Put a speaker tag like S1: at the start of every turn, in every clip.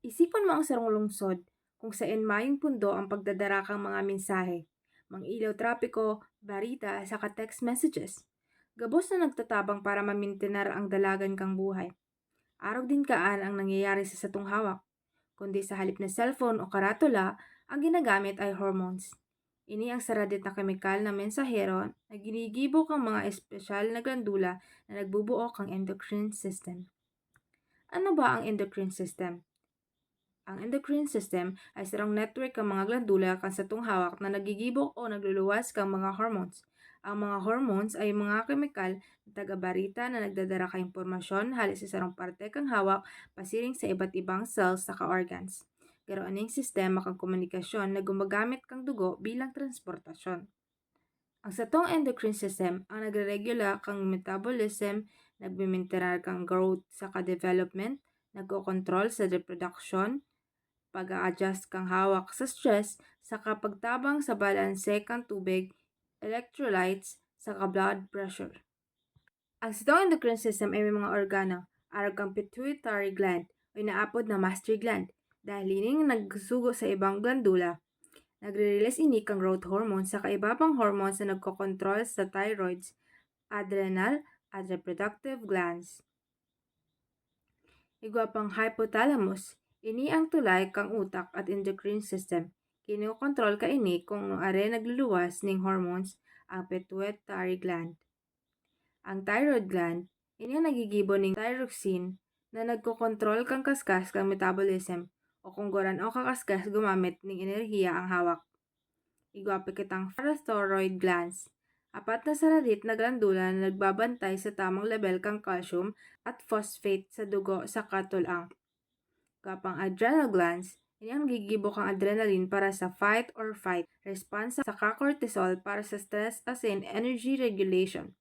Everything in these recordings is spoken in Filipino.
S1: Isipan mo ang sarong lungsod kung saan mayong pundo ang pagdadarakang mga mensahe, ilaw trapiko, barita, saka text messages. Gabos na nagtatabang para mamintenar ang dalagan kang buhay. Araw din kaan ang nangyayari sa satong hawak, kundi sa halip na cellphone o karatula, ang ginagamit ay hormones. Ini ang saradit na kemikal na mensahero na ginigibo kang mga espesyal na glandula na nagbubuo kang endocrine system. Ano ba ang endocrine system? Ang endocrine system ay sarang network ng mga glandula kan sa tunghawak na nagigibok o nagluluwas kang mga hormones. Ang mga hormones ay mga kemikal na taga-barita na nagdadala ka impormasyon halis sa sarang parte kang hawak pasiring sa iba't ibang cells sa organs. Pero aning sistema kang komunikasyon na gumagamit kang dugo bilang transportasyon. Ang satong endocrine system ang nagre-regula kang metabolism, nagmiminteral kang growth sa development, nagkokontrol sa reproduction, pag-a-adjust kang hawak sa stress, sa pagtabang sa balanse kang tubig, electrolytes, sa blood pressure. Ang sitong endocrine system ay may mga organo, arag kang pituitary gland o inaapod na master gland. Dahil ining nagsugo sa ibang glandula, nagre-release ini kang growth hormone sa kaibabang hormones na nagkokontrol sa thyroids, adrenal, at reproductive glands. Igwa pang hypothalamus, ini ang tulay kang utak at endocrine system. Kinokontrol ka ini kung are nagluluwas ning hormones ang pituitary gland. Ang thyroid gland, ini ang nagigibo ning thyroxine na nagkokontrol kang kaskas kang metabolism o kung goran o kakaskas gumamit ning enerhiya ang hawak. Igwa pa kitang parathyroid glands. Apat na saradit na glandula na nagbabantay sa tamang level kang calcium at phosphate sa dugo sa katulang. Kapang adrenal glands, ini ang gigibo kang adrenaline para sa fight or fight response sa cortisol para sa stress as in energy regulation.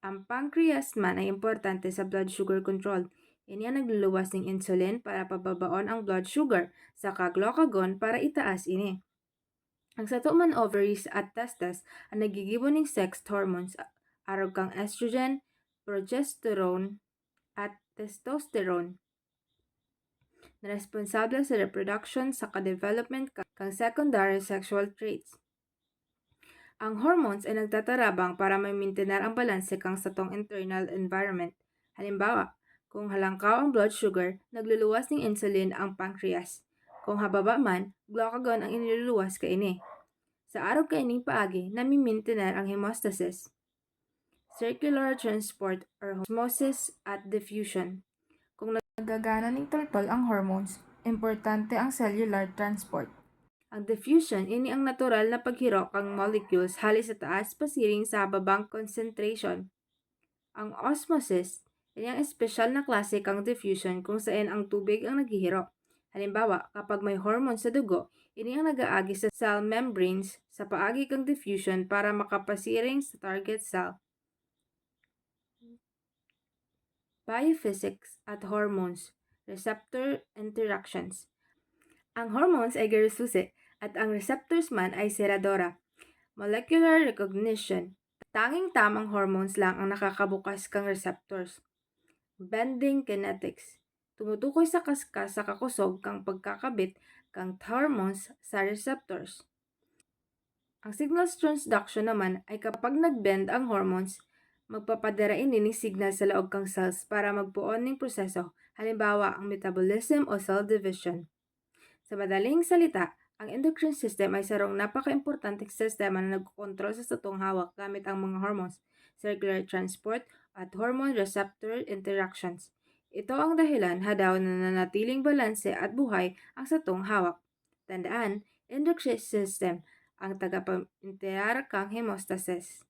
S1: Ang pancreas man ay importante sa blood sugar control. Ini ang nagluluwas ng insulin para pababaon ang blood sugar sa glucagon para itaas ini. Ang sato man ovaries at testes ang nagigibo ng sex hormones araw kang estrogen, progesterone, at testosterone na responsable sa reproduction sa development kang secondary sexual traits. Ang hormones ay nagtatarabang para maintinar ang balanse kang satong internal environment. Halimbawa, kung halangkaw ang blood sugar, nagluluwas ng insulin ang pancreas. Kung hababa man, glucagon ang iniluluwas kaini. Sa araw kaining paagi, namimintinar ang hemostasis, circular transport or osmosis at diffusion. Kung nagagana ng toltol ang hormones, importante ang cellular transport. Ang diffusion, ini ang natural na paghiro kang molecules halis sa taas pasiring sa babang concentration. Ang osmosis, ini ang espesyal na klase kang diffusion kung saan ang tubig ang naghihiro. Halimbawa, kapag may hormone sa dugo, ini ang nagaagi sa cell membranes sa paagi kang diffusion para makapasiring sa target cell. Biophysics at hormones, receptor interactions. Ang hormones ay gerususi at ang receptors man ay seradora. Molecular recognition. Tanging tamang hormones lang ang nakakabukas kang receptors. Bending kinetics. Tumutukoy sa kaskas sa kakusog kang pagkakabit kang hormones sa receptors. Ang signal transduction naman ay kapag nagbend ang hormones, magpapadara ini ng signal sa laog kang cells para magpuon ng proseso, halimbawa ang metabolism o cell division. Sa madaling salita, ang endocrine system ay sarong napaka-importanteng sistema na nagkokontrol sa satong hawak gamit ang mga hormones, circular transport, at hormone receptor interactions. Ito ang dahilan hadaw na nanatiling balanse at buhay ang satong hawak. Tandaan, endocrine system ang tagapag-interar kang hemostasis.